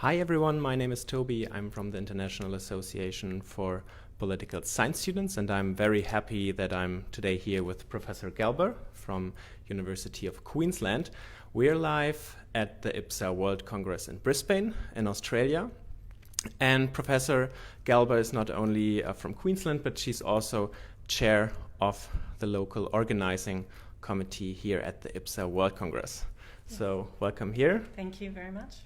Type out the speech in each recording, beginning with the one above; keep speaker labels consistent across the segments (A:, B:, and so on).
A: Hi everyone, my name is Toby. I'm from the International Association for Political Science Students, and I'm very happy that I'm today here with Professor Gelber from University of Queensland. We're live at the IAPSS World Congress in Brisbane in Australia. And Professor Gelber is not only from Queensland, but she's also chair of the local organizing committee here at the IAPSS World Congress. Yes. So welcome here.
B: Thank you very much.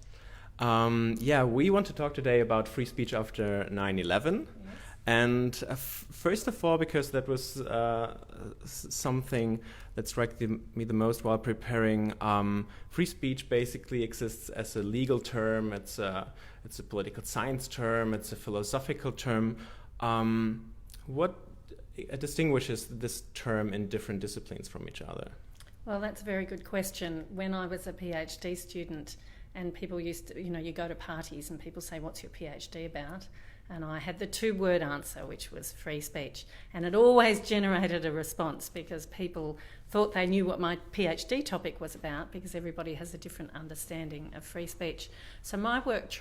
A: We want to talk today about free speech after 9/11.
B: Yes.
A: And first of all, because that was something that struck me the most while preparing, free speech basically exists as a legal term, it's a political science term, it's a philosophical term. What distinguishes this term in different disciplines from each other?
B: Well, that's a very good question. When I was a PhD student, and people used to, you go to parties and people say, what's your PhD about? And I had the two-word answer, which was free speech. And it always generated a response because people thought they knew what my PhD topic was about because everybody has a different understanding of free speech. So my work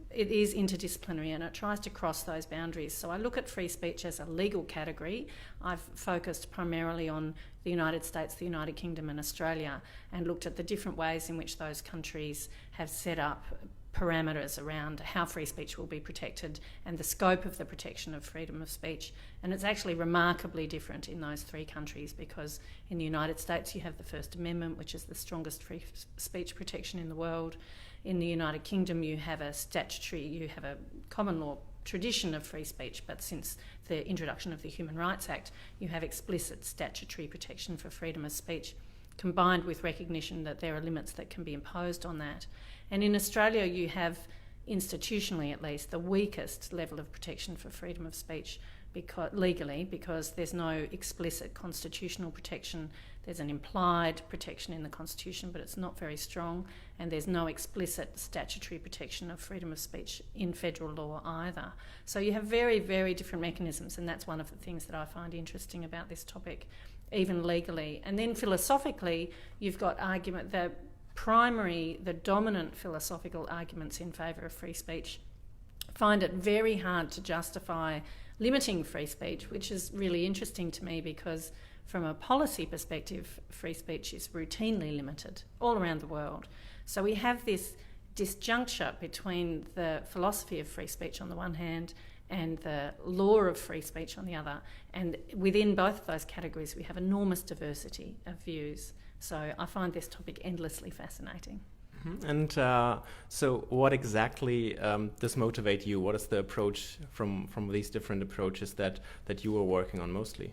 B: it is interdisciplinary and it tries to cross those boundaries. So I look at free speech as a legal category. I've focused primarily on the United States, the United Kingdom and Australia, and looked at the different ways in which those countries have set up parameters around how free speech will be protected and the scope of the protection of freedom of speech. And it's actually remarkably different in those three countries because in the United States you have the First Amendment, which is the strongest free speech protection in the world. In the United Kingdom you have a common law tradition of free speech, but since the introduction of the Human Rights Act you have explicit statutory protection for freedom of speech, combined with recognition that there are limits that can be imposed on that. And in Australia you have, institutionally at least, the weakest level of protection for freedom of speech legally, because there's no explicit constitutional protection. There's an implied protection in the Constitution, but it's not very strong, and there's no explicit statutory protection of freedom of speech in federal law either. So you have very, very different mechanisms, and that's one of the things that I find interesting about this topic, even legally. And then philosophically, you've got the dominant philosophical arguments in favour of free speech find it very hard to justify limiting free speech, which is really interesting to me because from a policy perspective, free speech is routinely limited all around the world. So we have this disjuncture between the philosophy of free speech on the one hand and the law of free speech on the other. And within both of those categories, we have enormous diversity of views. So I find this topic endlessly fascinating.
A: And so what exactly does motivate you? What is the approach from these different approaches that you are working on mostly?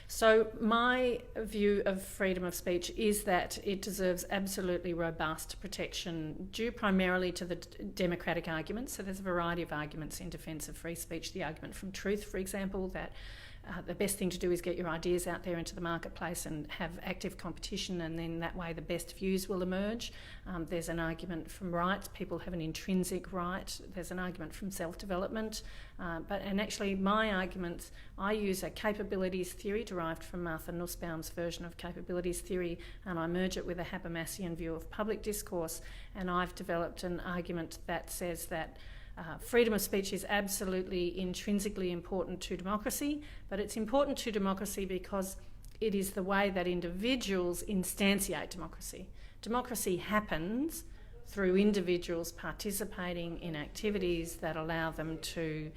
B: So my view of freedom of speech is that it deserves absolutely robust protection due primarily to the democratic arguments. So there's a variety of arguments in defence of free speech. The argument from truth, for example, that the best thing to do is get your ideas out there into the marketplace and have active competition, and then that way the best views will emerge. There's an argument from rights. People have an intrinsic right. There's an argument from self-development. And actually my arguments, I use a capabilities theory derived from Martha Nussbaum's version of capabilities theory, and I merge it with a Habermasian view of public discourse, and I've developed an argument that says that freedom of speech is absolutely intrinsically important to democracy, but it's important to democracy because it is the way that individuals instantiate democracy. Democracy happens through individuals participating in activities that allow them to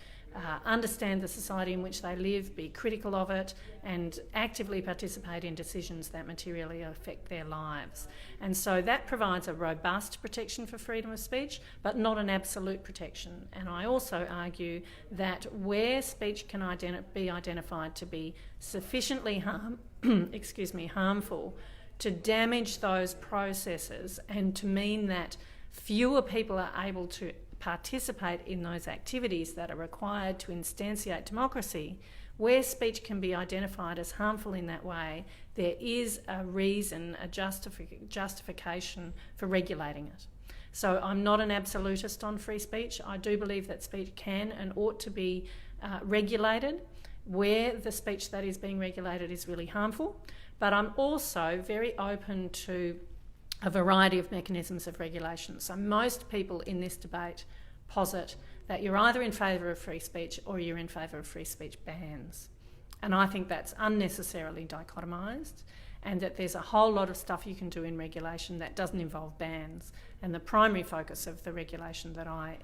B: understand the society in which they live, be critical of it, and actively participate in decisions that materially affect their lives. And so that provides a robust protection for freedom of speech, but not an absolute protection. And I also argue that where speech can be identified to be sufficiently harmful to damage those processes and to mean that fewer people are able to participate in those activities that are required to instantiate democracy, where speech can be identified as harmful in that way, there is a reason, a justification for regulating it. So I'm not an absolutist on free speech. I do believe that speech can and ought to be regulated where the speech that is being regulated is really harmful, but I'm also very open to a variety of mechanisms of regulation. So most people in this debate posit that you're either in favour of free speech or you're in favour of free speech bans. And I think that's unnecessarily dichotomised, and that there's a whole lot of stuff you can do in regulation that doesn't involve bans. And the primary focus of the regulation that I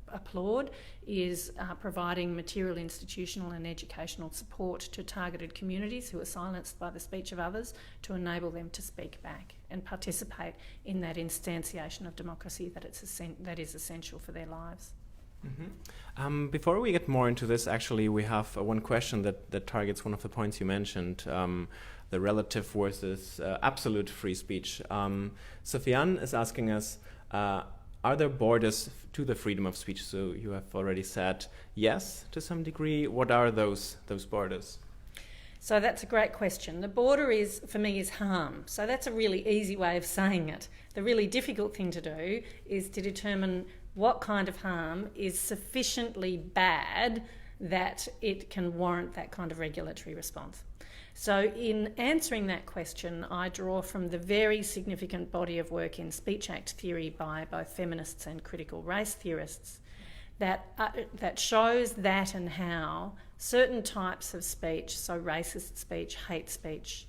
B: applaud is providing material, institutional and educational support to targeted communities who are silenced by the speech of others, to enable them to speak back and participate in that instantiation of democracy that is essential for their lives.
A: Mm-hmm. Before we get more into this, actually, we have one question that targets one of the points you mentioned, the relative versus absolute free speech. Sofiane is asking us, are there borders to the freedom of speech? So you have already said yes to some degree. What are those borders?
B: So that's a great question. The border for me, is harm. So that's a really easy way of saying it. The really difficult thing to do is to determine what kind of harm is sufficiently bad that it can warrant that kind of regulatory response. So in answering that question, I draw from the very significant body of work in Speech Act theory by both feminists and critical race theorists that shows that and how certain types of speech, so racist speech, hate speech,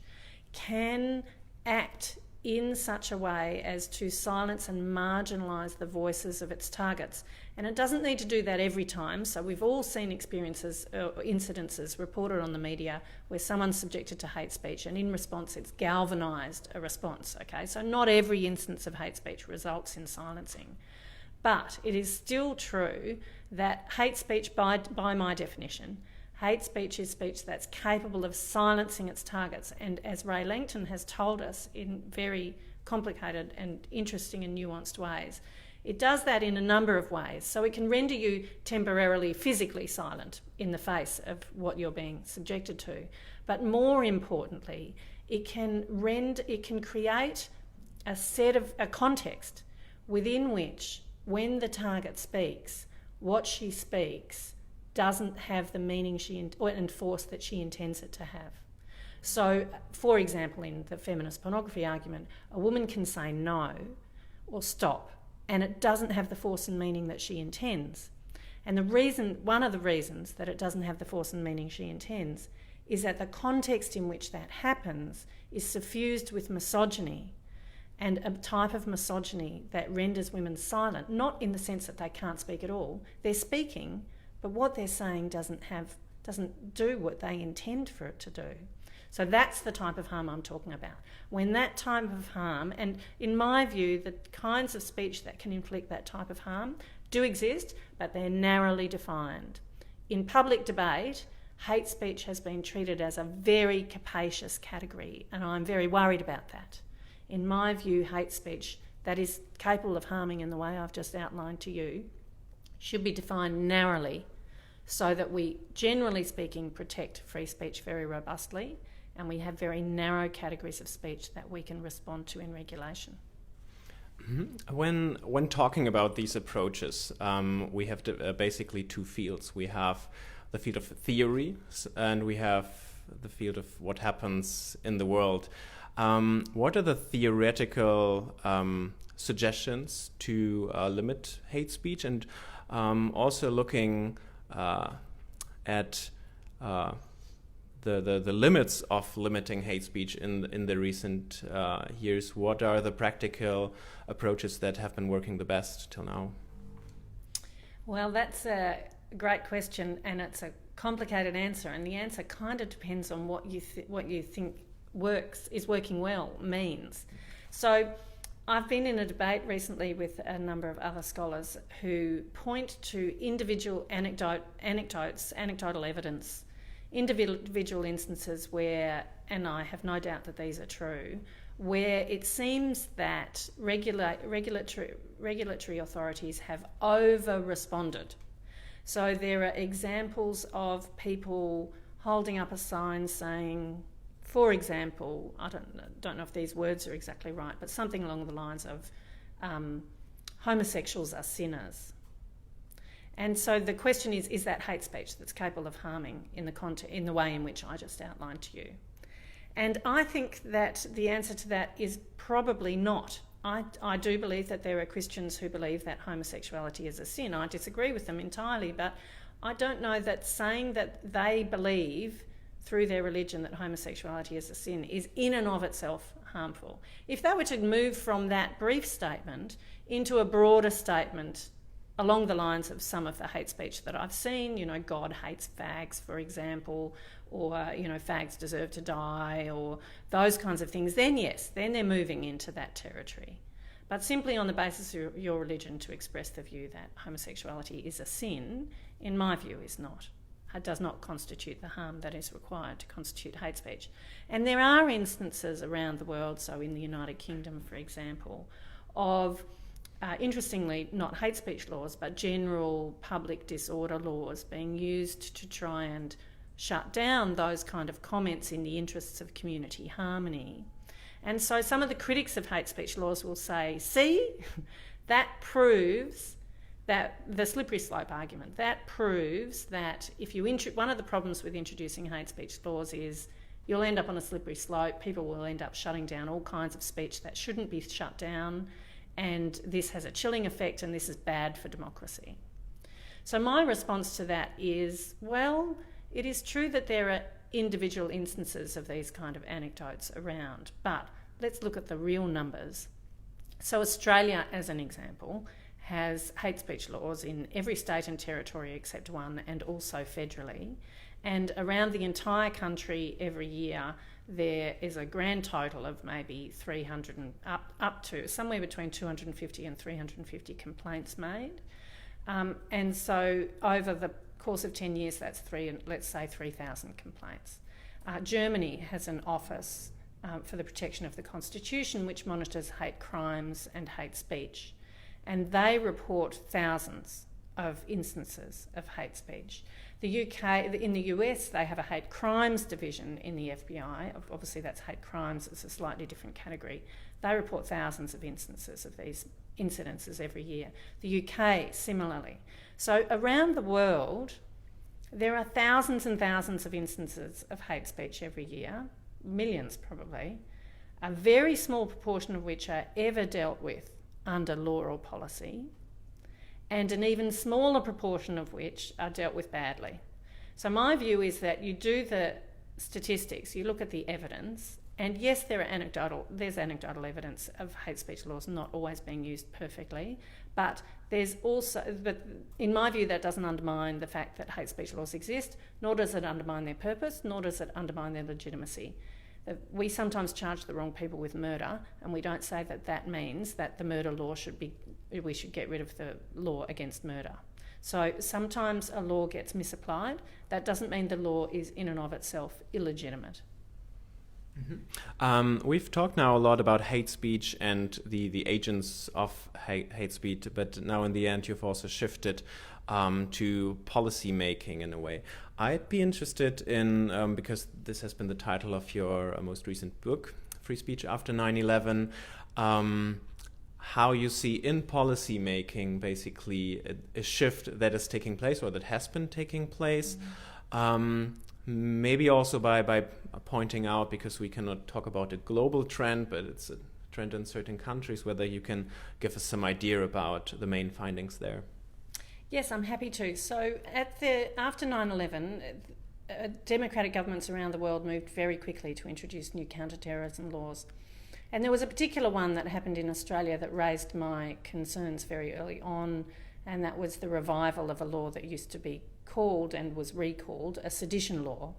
B: can act in such a way as to silence and marginalise the voices of its targets. And it doesn't need to do that every time. So we've all seen incidences reported on the media where someone's subjected to hate speech, and in response it's galvanised a response, okay? So not every instance of hate speech results in silencing. But it is still true that hate speech, by my definition, hate speech is speech that's capable of silencing its targets. And as Ray Langton has told us in very complicated and interesting and nuanced ways, it does that in a number of ways. So it can render you temporarily physically silent in the face of what you're being subjected to. But more importantly, it can create a context within which, when the target speaks, what she speaks doesn't have the meaning and force that she intends it to have. So, for example, in the feminist pornography argument, a woman can say no or stop, and it doesn't have the force and meaning that she intends. And one of the reasons that it doesn't have the force and meaning she intends is that the context in which that happens is suffused with misogyny, and a type of misogyny that renders women silent, not in the sense that they can't speak at all. They're speaking, but what they're saying doesn't do what they intend for it to do. So that's the type of harm I'm talking about. When that type of harm, and in my view, the kinds of speech that can inflict that type of harm do exist, but they're narrowly defined. In public debate, hate speech has been treated as a very capacious category, and I'm very worried about that. In my view, hate speech that is capable of harming in the way I've just outlined to you should be defined narrowly, so that we, generally speaking, protect free speech very robustly, and we have very narrow categories of speech that we can respond to in regulation.
A: Mm-hmm. When talking about these approaches, we have basically two fields. We have the field of theory, and we have the field of what happens in the world. What are the theoretical suggestions to limit hate speech, and also looking at the limits of limiting hate speech in the recent years? What are the practical approaches that have been working the best till now?
B: Well, that's a great question, and it's a complicated answer, and the answer kind of depends on what you think is working well means. So I've been in a debate recently with a number of other scholars who point to individual anecdotal evidence, individual instances where, and I have no doubt that these are true, where it seems that regulatory authorities have over-responded. So there are examples of people holding up a sign saying, for example, I don't know if these words are exactly right, but something along the lines of homosexuals are sinners. And so the question is that hate speech that's capable of harming in the way in which I just outlined to you? And I think that the answer to that is probably not. I do believe that there are Christians who believe that homosexuality is a sin. I disagree with them entirely, but I don't know that saying that they believe through their religion that homosexuality is a sin is in and of itself harmful. If they were to move from that brief statement into a broader statement along the lines of some of the hate speech that I've seen, you know, God hates fags, for example, or, you know, fags deserve to die, or those kinds of things, then yes, then they're moving into that territory. But simply on the basis of your religion to express the view that homosexuality is a sin, in my view, is not. It does not constitute the harm that is required to constitute hate speech. And there are instances around the world, so in the United Kingdom, for example, of, interestingly, not hate speech laws, but general public disorder laws being used to try and shut down those kind of comments in the interests of community harmony. And so some of the critics of hate speech laws will say, see, that proves that the slippery slope argument, that proves that if you one of the problems with introducing hate speech laws is you'll end up on a slippery slope, people will end up shutting down all kinds of speech that shouldn't be shut down, and this has a chilling effect and this is bad for democracy. So my response to that is, well, it is true that there are individual instances of these kind of anecdotes around, but let's look at the real numbers. So Australia, as an example, has hate speech laws in every state and territory except one, and also federally. And around the entire country every year, there is a grand total of maybe 300 and up to somewhere between 250 and 350 complaints made. And so over the course of 10 years, that's let's say 3,000 complaints. Germany has an office for the protection of the Constitution, which monitors hate crimes and hate speech. And they report thousands of instances of hate speech. In the US, they have a hate crimes division in the FBI. Obviously, that's hate crimes. It's a slightly different category. They report thousands of instances of these incidences every year. The UK, similarly. So around the world, there are thousands and thousands of instances of hate speech every year, millions probably, a very small proportion of which are ever dealt with under law or policy, and an even smaller proportion of which are dealt with badly. So my view is that you do the statistics, you look at the evidence, and yes, there's anecdotal evidence of hate speech laws not always being used perfectly, but in my view, that doesn't undermine the fact that hate speech laws exist, nor does it undermine their purpose, nor does it undermine their legitimacy. We sometimes charge the wrong people with murder, and we don't say that that means that the murder law we should get rid of the law against murder. So sometimes a law gets misapplied. That doesn't mean the law is in and of itself illegitimate.
A: Mm-hmm. We've talked now a lot about hate speech and the agents of hate speech, but now in the end you've also shifted to policy making in a way. I'd be interested in, because this has been the title of your most recent book, Free Speech After 9/11, how you see in policy making basically a shift that is taking place or that has been taking place. Mm-hmm. Maybe also by pointing out, because we cannot talk about a global trend, but it's a trend in certain countries, whether you can give us some idea about the main findings there.
B: Yes, I'm happy to. So after 9/11, democratic governments around the world moved very quickly to introduce new counter-terrorism laws. And there was a particular one that happened in Australia that raised my concerns very early on, and that was the revival of a law that used to be called and was recalled a sedition law,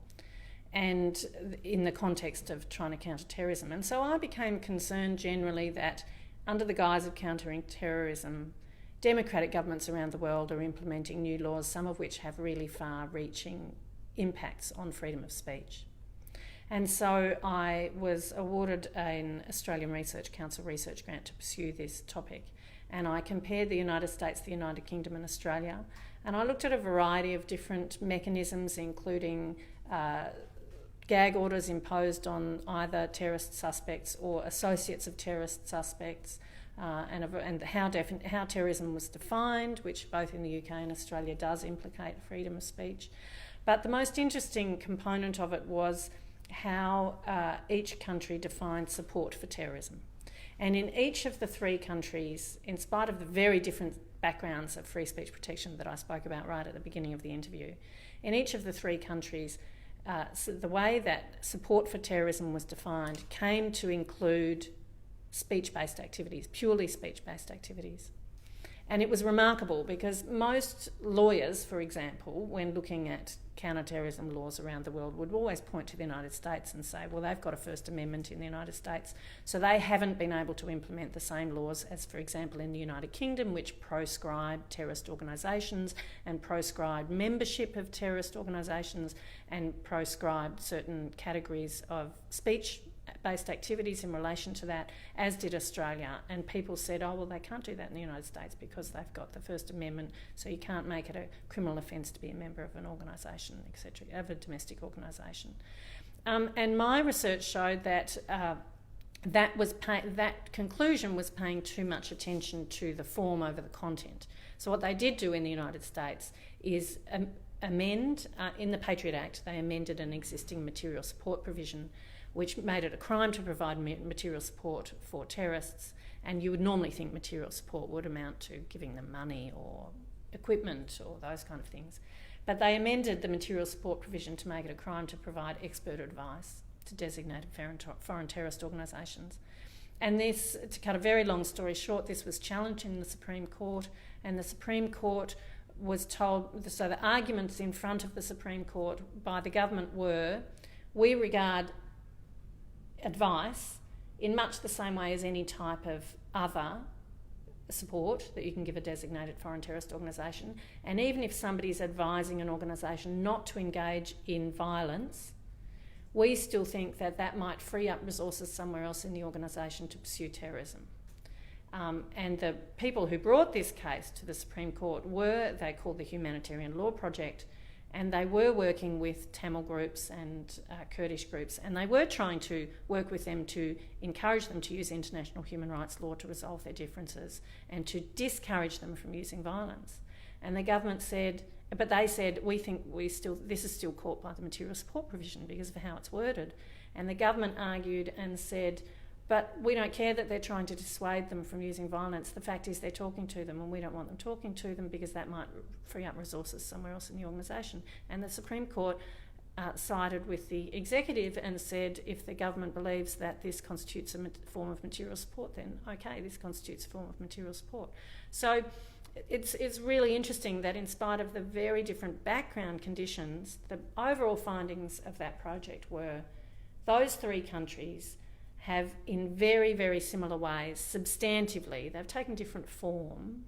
B: and in the context of trying to counter terrorism. And so I became concerned generally that under the guise of countering terrorism, democratic governments around the world are implementing new laws, some of which have really far-reaching impacts on freedom of speech. And so I was awarded an Australian Research Council research grant to pursue this topic. And I compared the United States, the United Kingdom and Australia. And I looked at a variety of different mechanisms, including gag orders imposed on either terrorist suspects or associates of terrorist suspects, and how terrorism was defined, which both in the UK and Australia does implicate freedom of speech. But the most interesting component of it was how each country defined support for terrorism. And in each of the three countries, in spite of the very different backgrounds of free speech protection that I spoke about right at the beginning of the interview, in each of the three countries, so the way that support for terrorism was defined came to include speech-based activities, purely speech-based activities. And it was remarkable because most lawyers, for example, when looking at counter-terrorism laws around the world, would always point to the United States and say, well, they've got a First Amendment in the United States, so they haven't been able to implement the same laws as, for example, in the United Kingdom, which proscribed terrorist organisations and proscribed membership of terrorist organisations and proscribed certain categories of speech-based activities in relation to that, as did Australia. And people said, oh, well, they can't do that in the United States because they've got the First Amendment, so you can't make it a criminal offence to be a member of an organisation, etc., of a domestic organisation. And my research showed that that conclusion was paying too much attention to the form over the content. So what they did do in the United States is amend, in the Patriot Act, they amended an existing material support provision which made it a crime to provide material support for terrorists, and you would normally think material support would amount to giving them money or equipment or those kind of things. But they amended the material support provision to make it a crime to provide expert advice to designated foreign terrorist organisations. And this, to cut a very long story short, this was challenged in the Supreme Court, and the Supreme Court was told, so the arguments in front of the Supreme Court by the government were, we regard advice in much the same way as any type of other support that you can give a designated foreign terrorist organisation. And even if somebody is advising an organisation not to engage in violence, we still think that that might free up resources somewhere else in the organisation to pursue terrorism. And the people who brought this case to the Supreme Court were, they called the Humanitarian Law Project, and they were working with Tamil groups and Kurdish groups, and they were trying to work with them to encourage them to use international human rights law to resolve their differences and to discourage them from using violence. And the government said, but they said, we think this is still caught by the material support provision because of how it's worded. And the government argued and said, but we don't care that they're trying to dissuade them from using violence. The fact is they're talking to them, and we don't want them talking to them because that might free up resources somewhere else in the organisation. And the Supreme Court sided with the executive and said, if the government believes that this constitutes a form of material support, then okay, this constitutes a form of material support. So it's really interesting that in spite of the very different background conditions, the overall findings of that project were those three countries have in very, very similar ways, substantively, they've taken different form,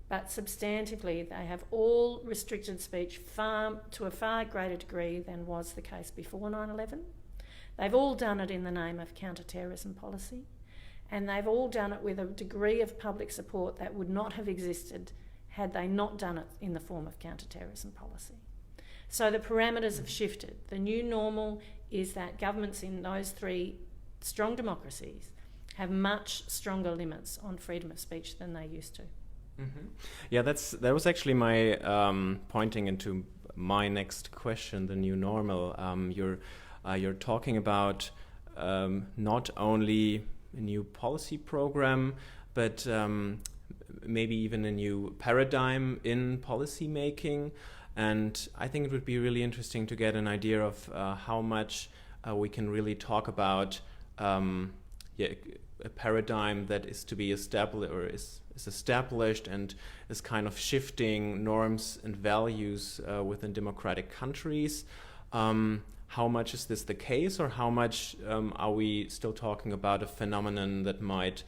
B: but substantively they have all restricted speech to a far greater degree than was the case before 9/11. They've all done it in the name of counter-terrorism policy, and they've all done it with a degree of public support that would not have existed had they not done it in the form of counter-terrorism policy. So the parameters have shifted. The new normal is that governments in those three strong democracies have much stronger limits on freedom of speech than they used to.
A: Mm-hmm. Yeah, that was actually my pointing into my next question, the new normal. You're talking about not only a new policy program, but maybe even a new paradigm in policy making. And I think it would be really interesting to get an idea of how much we can really talk about a paradigm that is to be established or is established and is kind of shifting norms and values within democratic countries. How much is this the case, or how much are we still talking about a phenomenon that might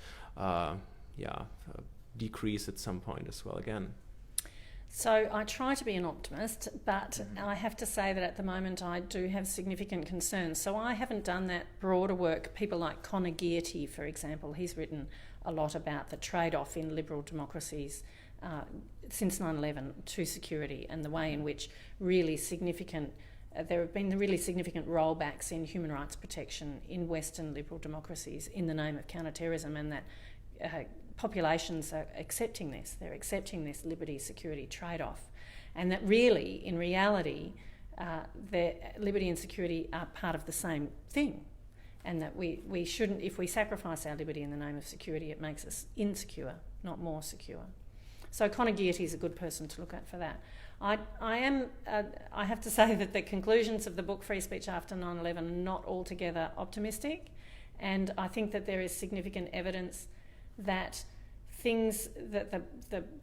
A: decrease at some point as well again?
B: So I try to be an optimist, but I have to say that at the moment I do have significant concerns. So I haven't done that broader work. People like Conor Gearty, for example, he's written a lot about the trade-off in liberal democracies since 9/11 to security, and the way in which really significant there have been really significant rollbacks in human rights protection in Western liberal democracies in the name of counter-terrorism, and that populations are accepting this. They're accepting this liberty-security trade-off, and that really, in reality, liberty and security are part of the same thing, and that we shouldn't, if we sacrifice our liberty in the name of security, it makes us insecure, not more secure. So Conor Gearty is a good person to look at for that. I have to say that the conclusions of the book Free Speech After 9/11 are not altogether optimistic, and I think that there is significant evidence that the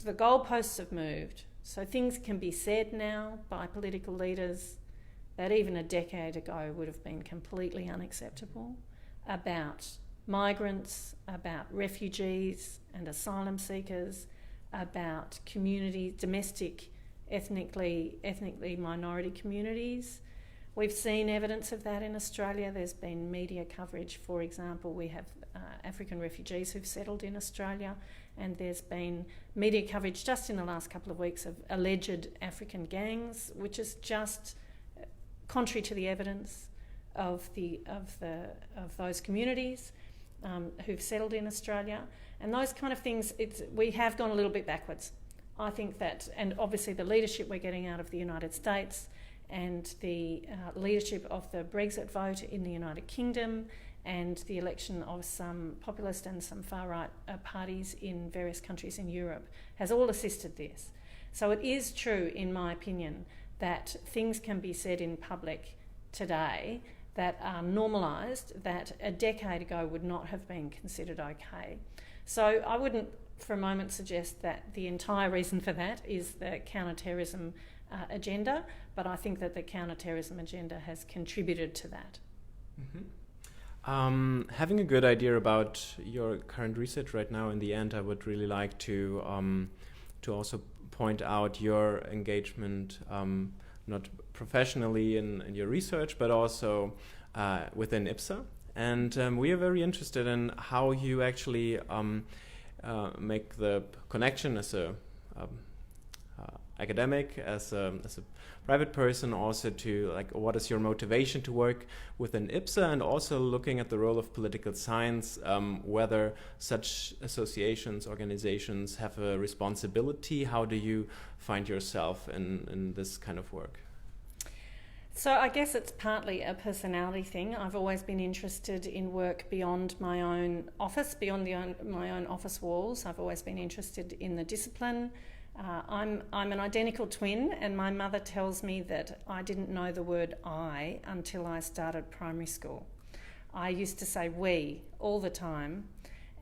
B: goalposts have moved. So things can be said now by political leaders that even a decade ago would have been completely unacceptable about migrants, about refugees and asylum seekers, about communities, domestic, ethnically minority communities. We've seen evidence of that in Australia. There's been media coverage. For example, we have African refugees who've settled in Australia, and there's been media coverage just in the last couple of weeks of alleged African gangs, which is just contrary to the evidence of those communities who've settled in Australia. And those kind of things, we have gone a little bit backwards. I think that, and obviously the leadership we're getting out of the United States and the leadership of the Brexit vote in the United Kingdom and the election of some populist and some far-right parties in various countries in Europe has all assisted this. So it is true, in my opinion, that things can be said in public today that are normalised that a decade ago would not have been considered okay. So I wouldn't for a moment suggest that the entire reason for that is the counter-terrorism agenda, but I think that the counter-terrorism agenda has contributed to that.
A: Mm-hmm. Having a good idea about your current research right now, in the end, I would really like to also point out your engagement, not professionally in your research, but also within IAPSS. And we are very interested in how you actually make the connection as a academic, as a private person, also to what is your motivation to work within IAPSS, and also looking at the role of political science, whether such associations, organizations have a responsibility. How do you find yourself in this kind of work?
B: So I guess it's partly a personality thing. I've always been interested in work beyond my own office, beyond my own office walls. I've always been interested in the discipline. I'm an identical twin, and my mother tells me that I didn't know the word I until I started primary school. I used to say we all the time,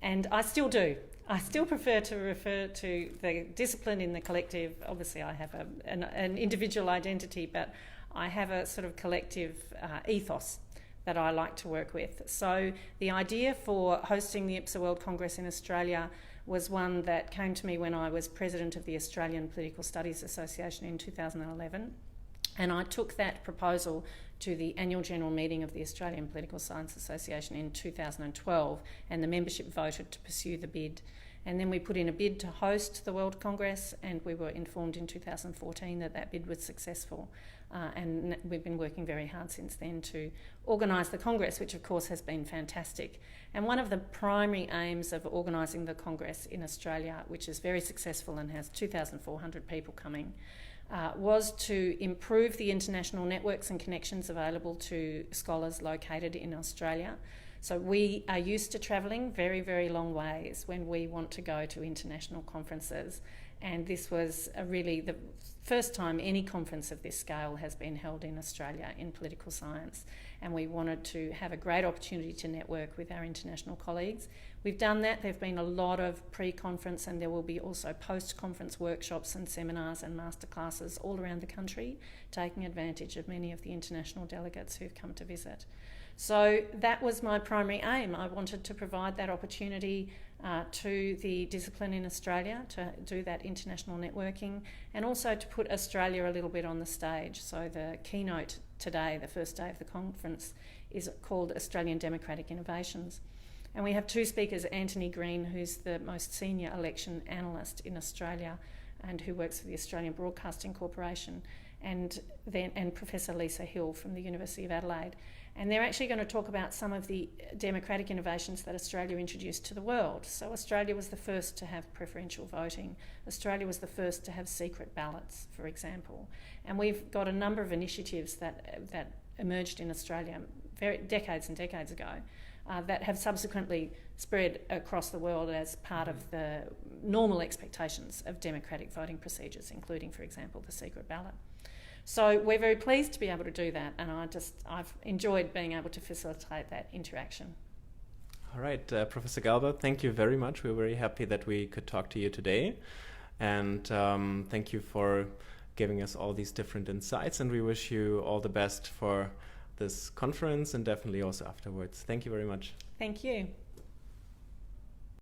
B: and I still do. I still prefer to refer to the discipline in the collective. Obviously, I have an individual identity, but I have a sort of collective ethos that I like to work with. So the idea for hosting the IAPSS World Congress in Australia was one that came to me when I was president of the Australian Political Studies Association in 2011. And I took that proposal to the annual general meeting of the Australian Political Science Association in 2012, and the membership voted to pursue the bid. And then we put in a bid to host the World Congress, and we were informed in 2014 that bid was successful. And we've been working very hard since then to organise the Congress, which of course has been fantastic. And one of the primary aims of organising the Congress in Australia, which is very successful and has 2,400 people coming, was to improve the international networks and connections available to scholars located in Australia. So we are used to travelling very, very long ways when we want to go to international conferences. And this was really the first time any conference of this scale has been held in Australia in political science. And we wanted to have a great opportunity to network with our international colleagues. We've done that. There have been a lot of pre-conference, and there will be also post-conference workshops and seminars and masterclasses all around the country, taking advantage of many of the international delegates who've come to visit. So that was my primary aim. I wanted to provide that opportunity to the discipline in Australia to do that international networking, and also to put Australia a little bit on the stage. So the keynote today, the first day of the conference, is called Australian Democratic Innovations. And we have two speakers, Anthony Green, who's the most senior election analyst in Australia and who works for the Australian Broadcasting Corporation, and Professor Lisa Hill from the University of Adelaide. And they're actually going to talk about some of the democratic innovations that Australia introduced to the world. So Australia was the first to have preferential voting. Australia was the first to have secret ballots, for example. And we've got a number of initiatives that emerged in Australia decades and decades ago that have subsequently spread across the world as part of the normal expectations of democratic voting procedures, including, for example, the secret ballot. So we're very pleased to be able to do that, and I've enjoyed being able to facilitate that interaction.
A: All right, Professor Gelber, thank you very much. We're very happy that we could talk to you today, and thank you for giving us all these different insights, and we wish you all the best for this conference and definitely also afterwards. Thank you very much.
B: Thank you.